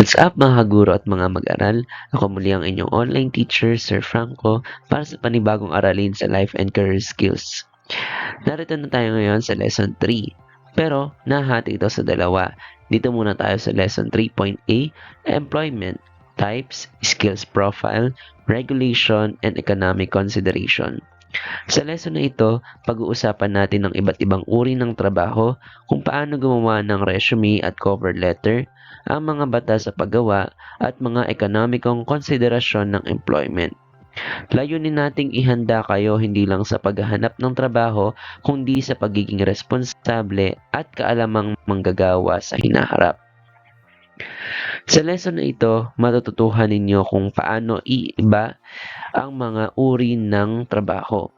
What's up mga kaguro at mga mag-aral? Ako muli ang inyong online teacher, Sir Franco, para sa panibagong aralin sa life and career skills. Narito na tayo ngayon sa lesson 3. Pero nahati ito sa dalawa. Dito muna tayo sa lesson 3.a, Employment, Types, Skills Profile, Regulation, and Economic Consideration. Sa lesson na ito, pag-uusapan natin ng iba't ibang uri ng trabaho, kung paano gumawa ng resume at cover letter, ang mga batas sa paggawa, at mga ekonomikong konsiderasyon ng employment. Layunin nating ihanda kayo hindi lang sa paghahanap ng trabaho, kundi sa pagiging responsable at kaalamang manggagawa sa hinaharap. Sa lesson na ito, matututuhan ninyo kung paano iiba ang mga uri ng trabaho,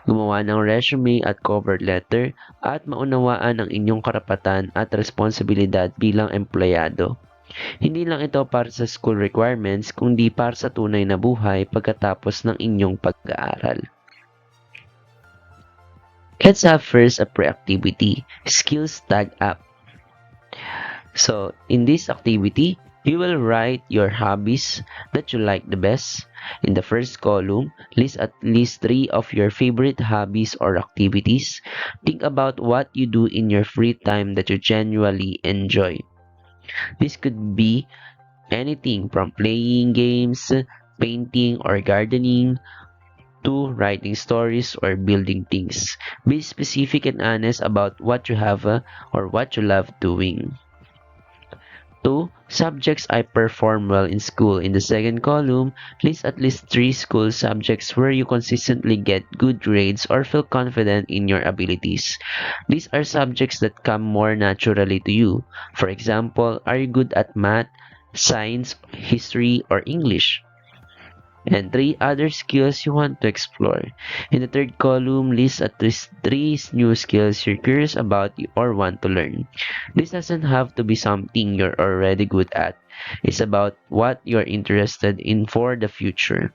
gumawa ng resume at cover letter, at maunawaan ang inyong karapatan at responsibilidad bilang empleyado. Hindi lang ito para sa school requirements, kundi para sa tunay na buhay pagkatapos ng inyong pag-aaral. Let's have first a pre-activity, Skills Tag Up. So, in this activity, you will write your hobbies that you like the best. In the first column, list at least 3 of your favorite hobbies or activities. Think about what you do in your free time that you genuinely enjoy. This could be anything from playing games, painting or gardening, to writing stories or building things. Be specific and honest about what you have or what you love doing. 2. Subjects I perform well in school. In the second column, list at least 3 school subjects where you consistently get good grades or feel confident in your abilities. These are subjects that come more naturally to you. For example, are you good at math, science, history, or English? And 3 other skills you want to explore. In the third column, list at least 3 new skills you're curious about or want to learn. This doesn't have to be something you're already good at. It's about what you're interested in for the future.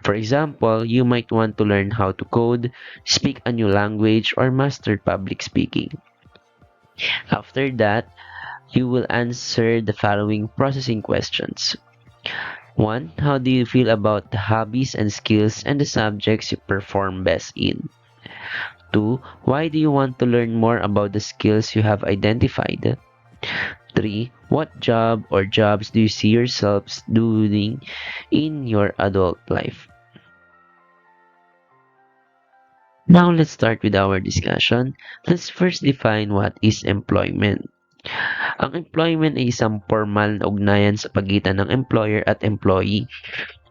For example, you might want to learn how to code, speak a new language, or master public speaking. After that, you will answer the following processing questions. 1. How do you feel about the hobbies and skills and the subjects you perform best in? 2. Why do you want to learn more about the skills you have identified? 3. What job or jobs do you see yourselves doing in your adult life? Now let's start with our discussion. Let's first define what is employment. Ang employment ay isang formal na ugnayan sa pagitan ng employer at employee.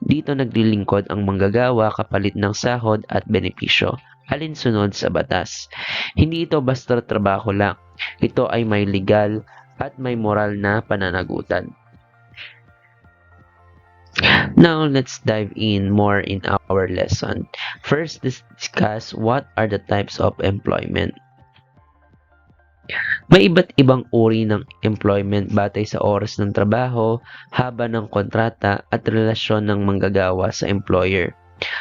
Dito naglilingkod ang manggagawa kapalit ng sahod at benepisyo, alinsunod sa batas. Hindi ito basta trabaho lang. Ito ay may legal at may moral na pananagutan. Now, let's dive in more in our lesson. First, discuss what are the types of employment. May iba't ibang uri ng employment batay sa oras ng trabaho, haba ng kontrata at relasyon ng manggagawa sa employer.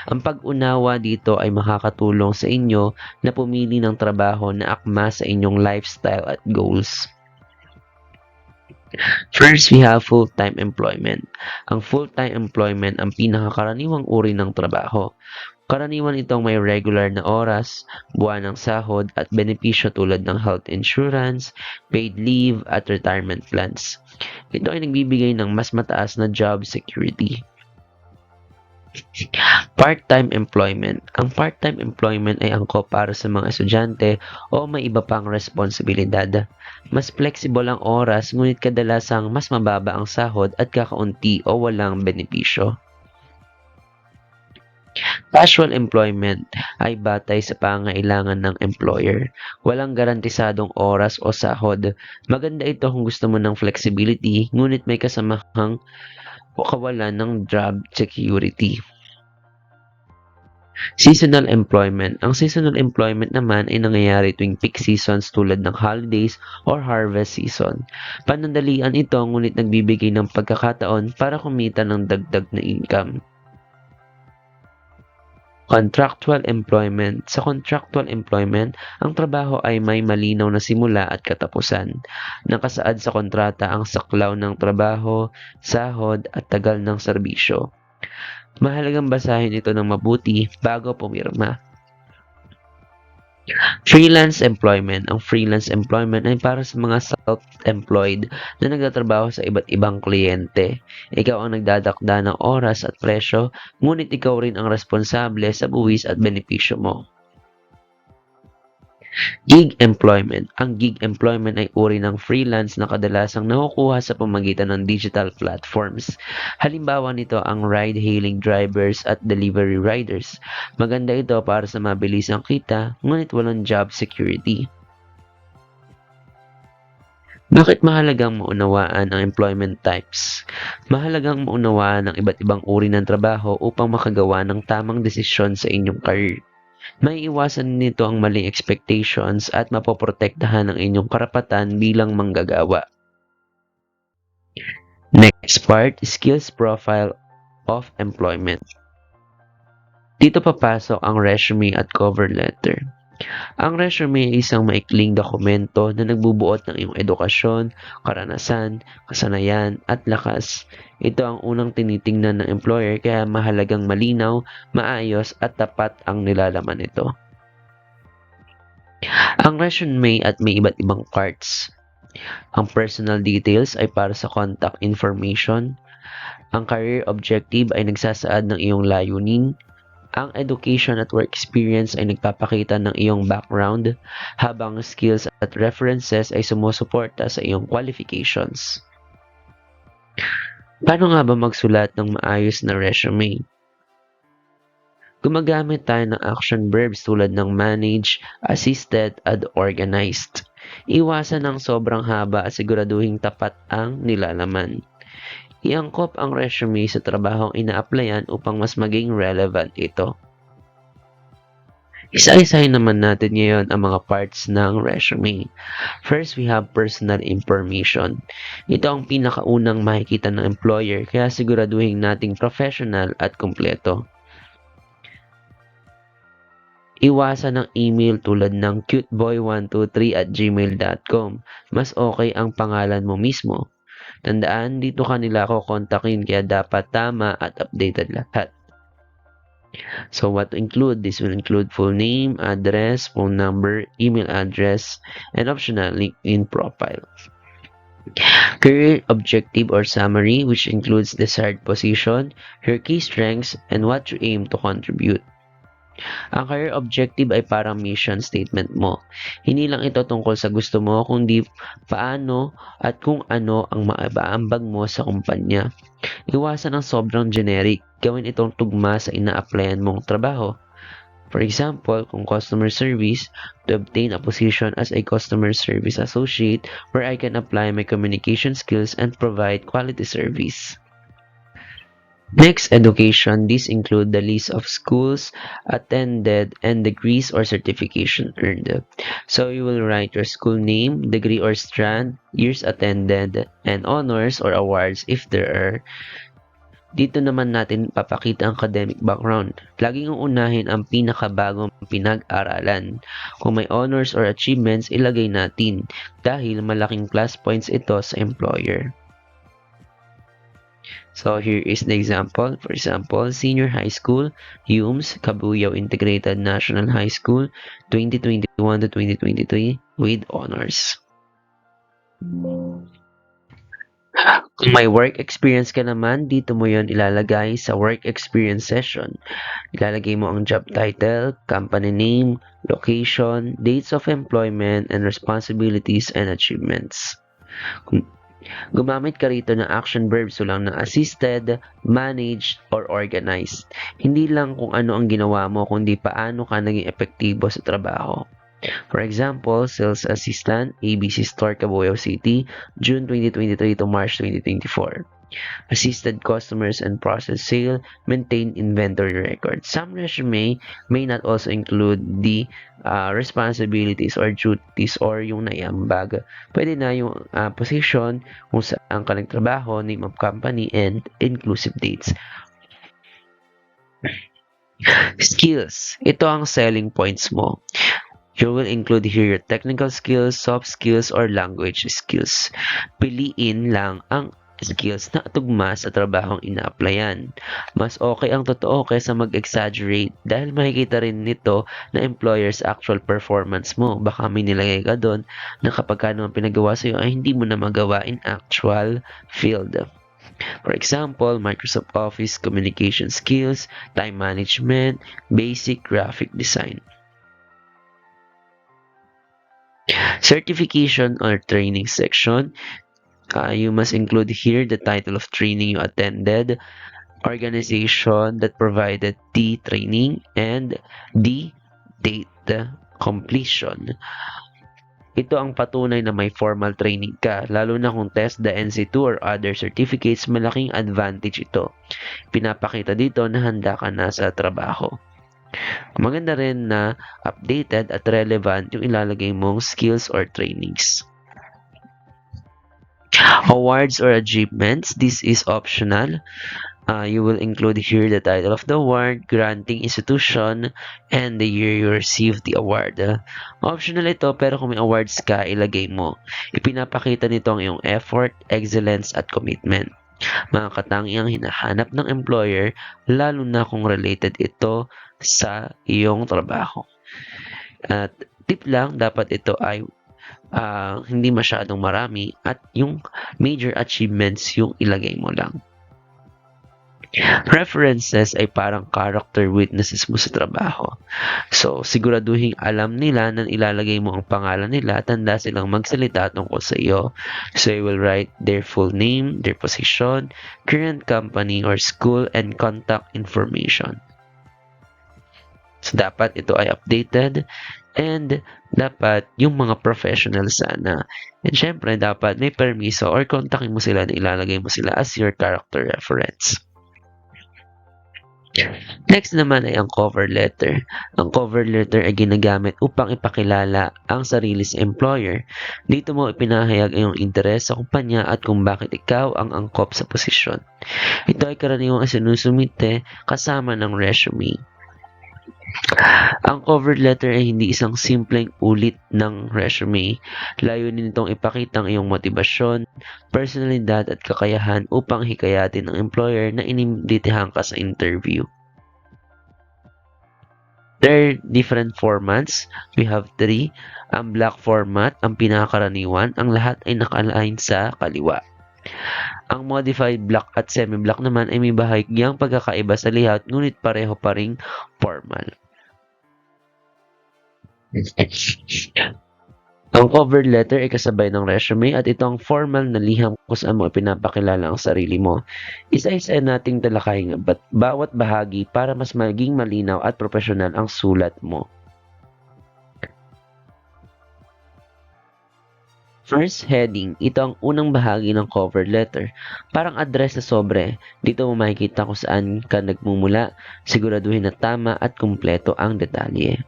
Ang pag-unawa dito ay makakatulong sa inyo na pumili ng trabaho na akma sa inyong lifestyle at goals. First, we have full-time employment. Ang full-time employment ang pinakakaraniwang uri ng trabaho. Karaniwan itong may regular na oras, buwan ng sahod at benepisyo tulad ng health insurance, paid leave at retirement plans. Ito ay nagbibigay ng mas mataas na job security. Part-time employment. Ang part-time employment ay angkop para sa mga estudyante o may iba pang responsibilidad. Mas flexible ang oras ngunit kadalasang mas mababa ang sahod at kakaunti o walang benepisyo. Casual employment ay batay sa pangailangan ng employer. Walang garantisadong oras o sahod. Maganda ito kung gusto mo ng flexibility, ngunit may kasamahang kawalan ng job security. Seasonal employment. Ang seasonal employment naman ay nangyayari tuwing peak seasons tulad ng holidays or harvest season. Panandalian ito ngunit nagbibigay ng pagkakataon para kumita ng dagdag na income. Contractual employment. Sa contractual employment, ang trabaho ay may malinaw na simula at katapusan. Nakasaad sa kontrata ang saklaw ng trabaho, sahod at tagal ng serbisyo. Mahalagang basahin ito ng mabuti bago pumirma. Freelance employment. Ang freelance employment ay para sa mga self-employed na nagtatrabaho sa iba't ibang kliyente. Ikaw ang nagdadakda ng oras at presyo, ngunit ikaw rin ang responsable sa buwis at benepisyo mo. Gig employment. Ang gig employment ay uri ng freelance na kadalasang nakukuha sa pamamagitan ng digital platforms. Halimbawa nito ang ride-hailing drivers at delivery riders. Maganda ito para sa mabilisang kita, ngunit walang job security. Bakit mahalagang maunawaan ang employment types? Mahalagang maunawaan ang iba't ibang uri ng trabaho upang makagawa ng tamang desisyon sa inyong career. May iwasan nito ang maling expectations at mapoprotektahan ang inyong karapatan bilang manggagawa. Next part, skills profile of employment. Dito papasok ang resume at cover letter. Ang resume ay isang maikling dokumento na nagbubuot ng iyong edukasyon, karanasan, kasanayan, at lakas. Ito ang unang tinitingnan ng employer kaya mahalagang malinaw, maayos, at tapat ang nilalaman nito. Ang resume at may iba't ibang parts. Ang personal details ay para sa contact information. Ang career objective ay nagsasaad ng iyong layunin. Ang education at work experience ay nagpapakita ng iyong background, habang skills at references ay sumusuporta sa iyong qualifications. Paano nga ba magsulat ng maayos na resume? Gumagamit tayo ng action verbs tulad ng manage, assisted, at organized. Iwasan ng sobrang haba at siguraduhing tapat ang nilalaman. Iangkop ang resume sa trabahong ina-applyan upang mas maging relevant ito. Isa-isahin naman natin ngayon ang mga parts ng resume. First, we have personal information. Ito ang pinakaunang makikita ng employer kaya siguraduhin nating professional at kumpleto. Iwasan ng email tulad ng cuteboy123@gmail.com. Mas okay ang pangalan mo mismo. Tandaan, dito ka nila ako kontakin kaya dapat tama at updated lahat. So what to include? This will include full name, address, phone number, email address, and optional LinkedIn profile. Career objective or summary, which includes desired position, your key strengths, and what you aim to contribute. Ang career objective ay parang mission statement mo. Hindi lang ito tungkol sa gusto mo, kundi paano at kung ano ang maibaambag mo sa kumpanya. Iwasan ang sobrang generic. Gawin itong tugma sa ina-applyan mong trabaho. For example, kung customer service, to obtain a position as a customer service associate where I can apply my communication skills and provide quality service. Next, education. These include the list of schools attended and degrees or certification earned. So you will write your school name, degree or strand, years attended, and honors or awards if there are. Dito naman natin papakita ang academic background. Laging uunahin ang pinakabagong pinag-aralan. Kung may honors or achievements, ilagay natin dahil malaking plus points ito sa employer. So here is the example. For example, Senior High School, UMS, Cabuyao Integrated National High School, 2021 to 2023 with honors. Kung may work experience ka naman, dito mo yon ilalagay sa work experience session. Ilalagay mo ang job title, company name, location, dates of employment, and responsibilities and achievements. Gumamit ka rito ng action verbs lang ng assisted, managed, or organized. Hindi lang kung ano ang ginawa mo, kundi paano ka naging epektibo sa trabaho. For example, Sales Assistant, ABC Store, Cabuyao City, June 2023 to March 2024. Assisted customers and process sale, maintain inventory records. Some resume may not also include the responsibilities or duties or yung naiambag. Pwede na yung position, kung saan ka nagtrabaho, name of company, and inclusive dates. Skills. Ito ang selling points mo. You will include here your technical skills, soft skills, or language skills. Piliin lang ang skills na tugma sa trabahong ina-applyan. Mas okay ang totoo kaysa mag-exaggerate dahil makikita rin nito na employer's actual performance mo. Baka may nilagay ka doon na kapag ka naman pinagawa sa'yo ay hindi mo na magawa in actual field. For example, Microsoft Office communication skills, time management, basic graphic design. Certification or training section. You must include here the title of training you attended, organization that provided the training, and the date completion. Ito ang patunay na may formal training ka, lalo na kung test the NC2 or other certificates, malaking advantage ito. Pinapakita dito na handa ka na sa trabaho. Maganda rin na updated at relevant yung ilalagay mong skills or trainings. Awards or achievements, this is optional. You will include here the title of the award, granting institution, and the year you received the award. Optional ito pero kung may awards ka, ilagay mo. Ipinapakita nito ang iyong effort, excellence, at commitment. Mga katangiang hinahanap ng employer, lalo na kung related ito sa iyong trabaho. At tip lang, dapat ito ay hindi masyadong marami at yung major achievements yung ilagay mo lang. References ay parang character witnesses mo sa trabaho. So, siguraduhin alam nila na ilalagay mo ang pangalan nila at handa silang magsalita tungkol sa iyo. So, you will write their full name, their position, current company or school, and contact information. So, dapat ito ay updated and dapat yung mga professional sana. And syempre, dapat may permiso or kontakin mo sila na ilalagay mo sila as your character reference. Next naman ay ang cover letter. Ang cover letter ay ginagamit upang ipakilala ang sarili sa employer. Dito mo ipinahayag ang iyong interes sa kumpanya at kung bakit ikaw ang angkop sa posisyon. Ito ay karaniwang sinusumite kasama ng resume. Ang cover letter ay hindi isang simpleng ulit ng resume. Layunin nitong ipakita ang iyong motibasyon, personalidad at kakayahan upang hikayatin ng employer na inimbitahan ka sa interview. There are different formats. We have 3. Ang block format, ang pinakakaraniwan, ang lahat ay naka-align sa kaliwa. Ang modified block at semi-block naman ay may bahagyang pagkakaiba sa layout ngunit pareho pa ring formal. Ang cover letter ay kasabay ng resume at ito ang formal na liham kung saan mo ipinapakilala ang sarili mo. Isa-isa nating talakayin bawat bahagi para mas maging malinaw at profesional ang sulat mo. First heading, ito ang unang bahagi ng cover letter. Parang address sa sobre. Dito mo makikita kung saan ka nagmumula, siguraduhin na tama at kumpleto ang detalye.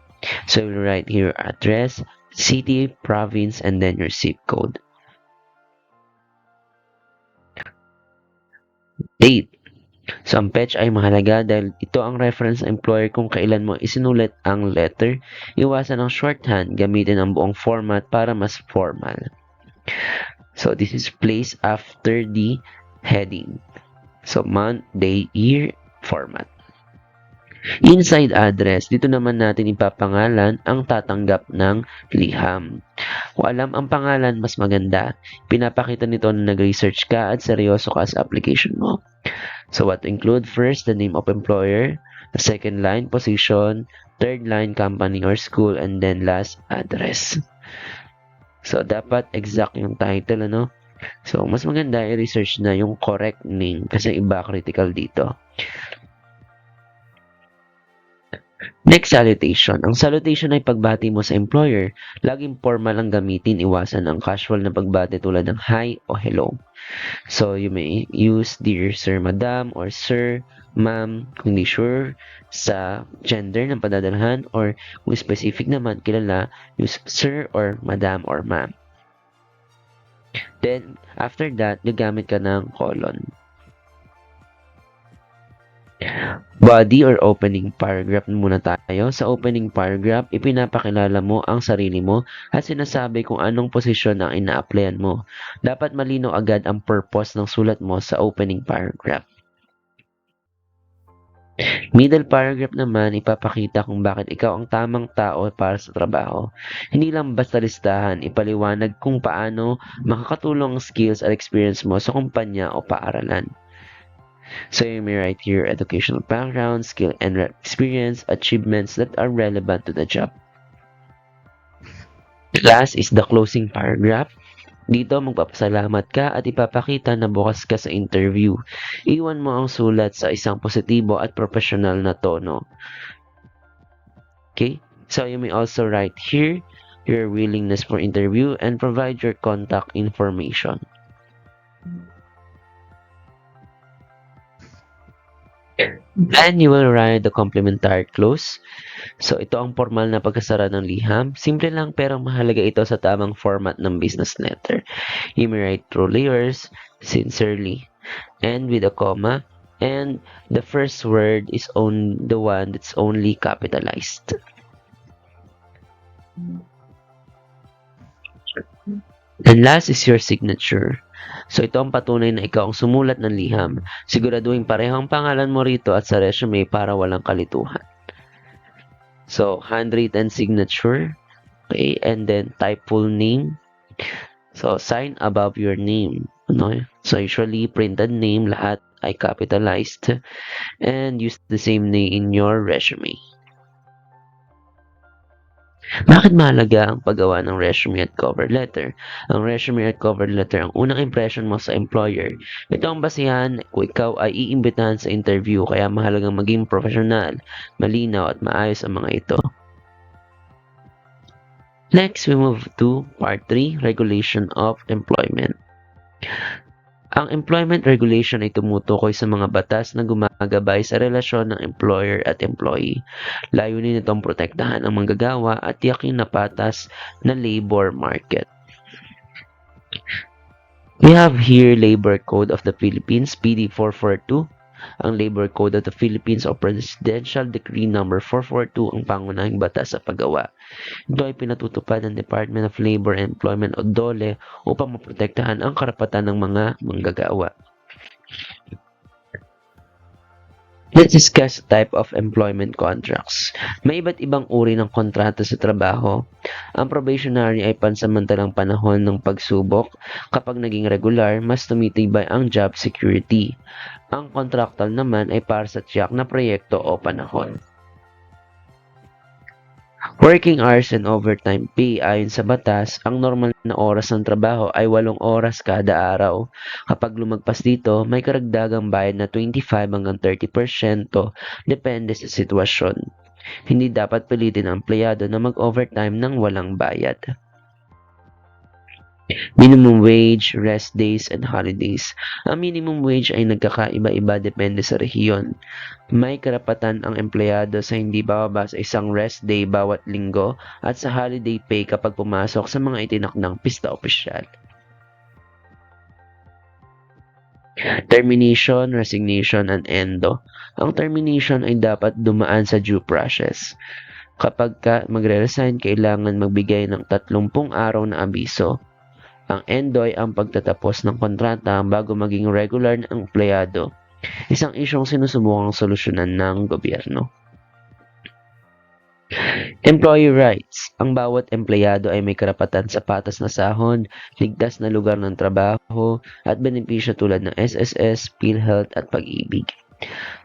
So we'll write here address, city, province, and then your zip code. Date. So ang fetch ay mahalaga dahil ito ang reference sa employer kung kailan mo isinulat ang letter. Iwasan ang shorthand, gamitin ang buong format para mas formal. So this is placed after the heading. So month, day, year, format. Inside address, dito naman natin ipapangalan ang tatanggap ng liham. Kung alam ang pangalan, mas maganda. Pinapakita nito na nag-research ka at seryoso ka sa application mo. So what to include? First, the name of employer. The second line, position. Third line, company or school. And then last, address. So dapat exact yung title, ano? So mas maganda i-research na yung correct name kasi iba critical dito. Next, salutation. Ang salutation ay pagbati mo sa employer. Laging formal ang gamitin, iwasan ang casual na pagbati tulad ng hi o hello. So, you may use dear sir, madam, or sir, ma'am, kung di sure sa gender ng padadalhan, or kung specific naman, kilala, use sir or madam or ma'am. Then, after that, gagamit ka ng colon. Body or opening paragraph muna tayo. Sa opening paragraph, ipinapakilala mo ang sarili mo at sinasabi kung anong posisyon ang ina-applyan mo. Dapat malinaw agad ang purpose ng sulat mo sa opening paragraph. Middle paragraph naman, ipapakita kung bakit ikaw ang tamang tao para sa trabaho. Hindi lang basta listahan, ipaliwanag kung paano makakatulong ang skills at experience mo sa kumpanya o paaralan. So you may write here educational background, skill and experience, achievements that are relevant to the job. Last is the closing paragraph. Dito magpapasalamat ka at ipapakita na bukas ka sa interview. Iwan mo ang sulat sa isang positibo at professional na tono. Okay? So you may also write here your willingness for interview and provide your contact information. Then you will write the complementary clause. So ito ang formal na pagkasara ng liham. Simple lang pero mahalaga ito sa tamang format ng business letter. You may write truly yours, sincerely, and with a comma. And the first word is the one that's only capitalized. And last is your signature. So ito ang patunay na ikaw ang sumulat ng liham. Siguraduhin pareho ang pangalan mo rito at sa resume para walang kalituhan. So handwritten signature, okay, and then type full name. So sign above your name, no? So usually printed name lahat ay capitalized and use the same name in your resume. Bakit mahalaga ang paggawa ng resume at cover letter? Ang resume at cover letter ang unang impression mo sa employer. Ito ang basihan kung ikaw ay iimbitahan sa interview, kaya mahalagang maging professional, malinaw at maayos ang mga ito. Next, we move to Part 3, Regulation of Employment. Ang employment regulation ay tumutukoy sa mga batas na gumagabay sa relasyon ng employer at employee. Layunin nitong protektahan ang manggagawa at tiyakin na patas na labor market. We have here Labor Code of the Philippines, PD 442, ang Labor Code of the Philippines o Presidential Decree No. 442 ang pangunahing batas sa paggawa. Ito ay pinatutupad ng Department of Labor and Employment o DOLE upang maprotektahan ang karapatan ng mga manggagawa. Let's discuss the type of employment contracts. May iba't ibang uri ng kontrata sa trabaho. Ang probationary ay pansamantalang panahon ng pagsubok. Kapag naging regular, mas tumitibay ang job security. Ang contractual naman ay para sa tiyak na proyekto o panahon. Working hours and overtime pay ayon sa batas, ang normal na oras ng trabaho ay 8 oras kada araw. Kapag lumagpas dito, may karagdagang bayad na 25 hanggang 30% depende sa sitwasyon. Hindi dapat pilitin ang empleyado na mag-overtime ng walang bayad. Minimum wage, rest days, and holidays. Ang minimum wage ay nagkakaiba-iba depende sa rehiyon. May karapatan ang empleyado sa hindi bababa sa isang rest day bawat linggo at sa holiday pay kapag pumasok sa mga itinakdang pista opisyal. Termination, resignation, and endo. Ang termination ay dapat dumaan sa due process. Kapag magre-resign, kailangan magbigay ng 30 araw na abiso. Ang endo ay ang pagtatapos ng kontrata bago maging regular na empleyado. Isang isyong sinusubukang solusyonan ng gobyerno. Employee rights. Ang bawat empleyado ay may karapatan sa patas na sahod, ligtas na lugar ng trabaho, at benepisyo tulad ng SSS, PhilHealth at pag-ibig.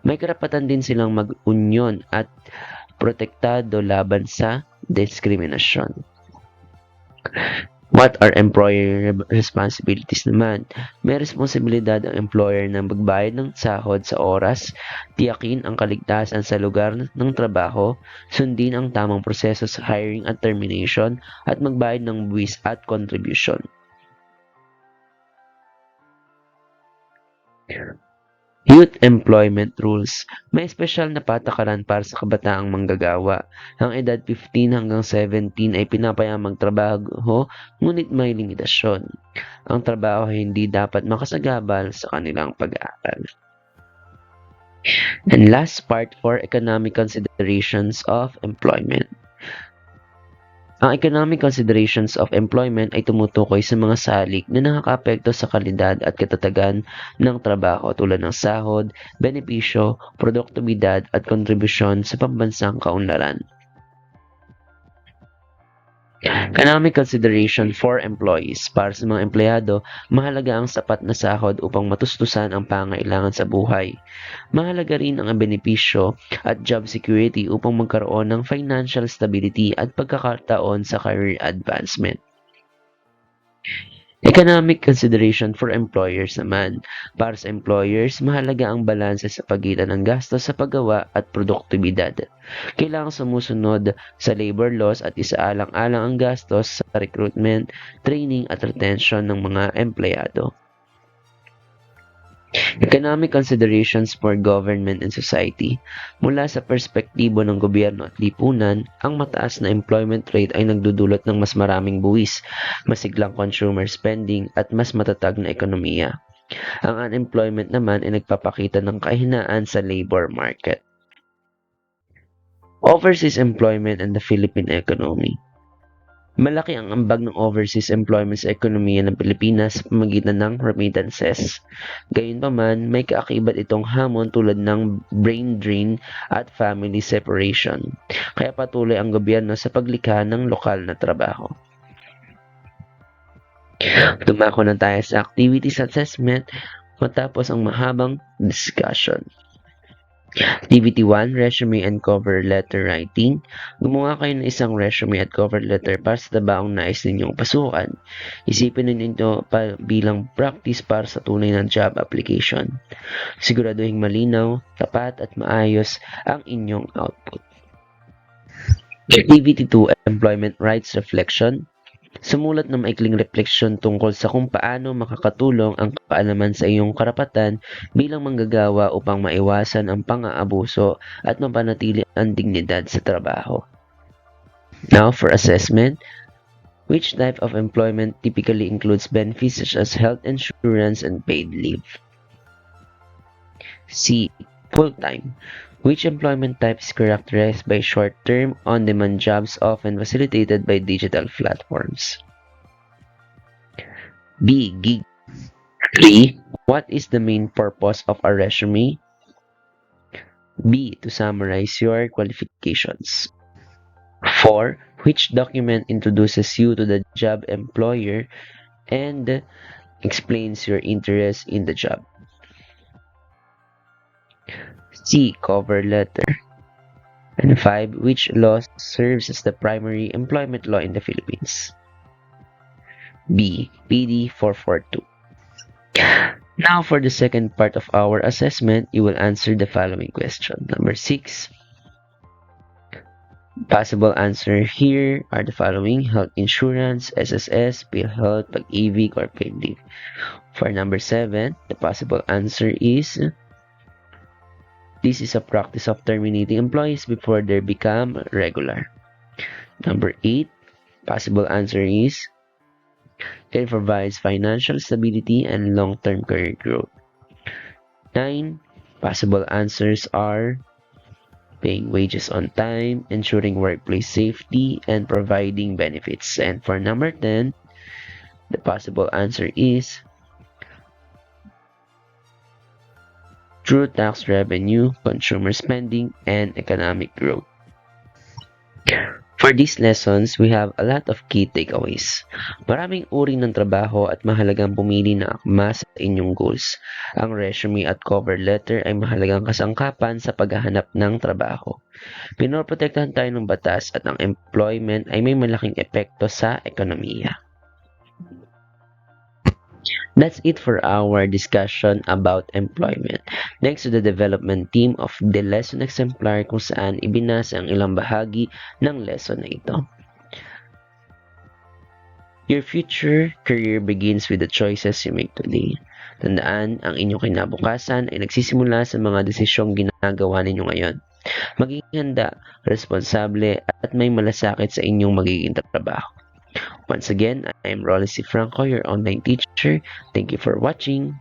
May karapatan din silang mag-unyon at protektado laban sa diskriminasyon. What are employer responsibilities naman? May responsibilidad ang employer na magbayad ng sahod sa oras, tiyakin ang kaligtasan sa lugar ng trabaho, sundin ang tamang proseso sa hiring at termination, at magbayad ng buwis at contribution. Youth Employment Rules. May espesyal na patakaran para sa kabataang manggagawa. Ang edad 15 hanggang 17 ay pinapayang magtrabaho, ngunit may limitasyon. Ang trabaho ay hindi dapat makasagabal sa kanilang pag-aaral. And last part for economic considerations of employment. Ang economic considerations of employment ay tumutukoy sa mga salik na nakakaapekto sa kalidad at katatagan ng trabaho tulad ng sahod, benepisyo, produktibidad at kontribusyon sa pambansang kaunlaran. Economic consideration for employees. Para sa mga empleyado, mahalaga ang sapat na sahod upang matustusan ang pangailangan sa buhay. Mahalaga rin ang benepisyo at job security upang magkaroon ng financial stability at pagkakataon sa career advancement. Economic consideration for employers naman. Para sa employers, mahalaga ang balanse sa pagitan ng gastos sa paggawa at produktibidad. Kailangang sumusunod sa labor laws at isaalang-alang ang gastos sa recruitment, training at retention ng mga empleyado. Economic considerations for government and society. Mula sa perspektibo ng gobyerno at lipunan, ang mataas na employment rate ay nagdudulot ng mas maraming buwis, masiglang consumer spending at mas matatag na ekonomiya. Ang unemployment naman ay nagpapakita ng kahinaan sa labor market. Overseas employment and the Philippine economy. Malaki ang ambag ng overseas employment sa ekonomiya ng Pilipinas sa pamamagitan ng remittances. Gayunpaman, may kaakibat itong hamon tulad ng brain drain at family separation. Kaya patuloy ang gobyerno sa paglikha ng lokal na trabaho. Dumako na tayo sa activities assessment matapos ang mahabang discussion. Activity 1, Resume and Cover Letter Writing. Gumawa kayo ng isang resume at cover letter para sa trabaong nais ninyong pasukan. Isipin ninyo ito bilang practice para sa tunay na job application. Siguraduhin malinaw, tapat at maayos ang inyong output. Activity 2, Employment Rights Reflection. Sumulat ng maikling refleksyon tungkol sa kung paano makakatulong ang kaalaman sa iyong karapatan bilang manggagawa upang maiwasan ang pang-aabuso at mapanatili ang dignidad sa trabaho. Now for assessment. Which type of employment typically includes benefits such as health insurance and paid leave? C. Full-time. Which employment type is characterized by short-term, on-demand jobs often facilitated by digital platforms? B. Gig. 3. What is the main purpose of a resume? B. To summarize your qualifications. 4. Which document introduces you to the job employer and explains your interest in the job? C. Cover letter. And 5. Which law serves as the primary employment law in the Philippines? B. PD 442. Now for the second part of our assessment, you will answer the following question. Number 6. Possible answer here are the following: health insurance, SSS, PhilHealth, Pag-ibig, or paid leave. For number 7, the possible answer is this is a practice of terminating employees before they become regular. Number 8, possible answer is it provides financial stability and long-term career growth. 9, possible answers are paying wages on time, ensuring workplace safety, and providing benefits. And for number 10, the possible answer is through tax revenue, consumer spending, and economic growth. For these lessons, we have a lot of key takeaways. Maraming uri ng trabaho at mahalagang pumili na akma sa inyong goals. Ang resume at cover letter ay mahalagang kasangkapan sa paghahanap ng trabaho. Pinoprotektahan tayo ng batas at ang employment ay may malaking epekto sa ekonomiya. That's it for our discussion about employment. Next to the development team of the lesson exemplar kung saan ibinasa ang ilang bahagi ng lesson na ito. Your future career begins with the choices you make today. Tandaan, ang inyong kinabukasan ay nagsisimula sa mga desisyong ginagawa ninyo ngayon. Maging handa, responsable at may malasakit sa inyong magiging trabaho. Once again, I am Rolly C. Franco, your online teacher. Thank you for watching.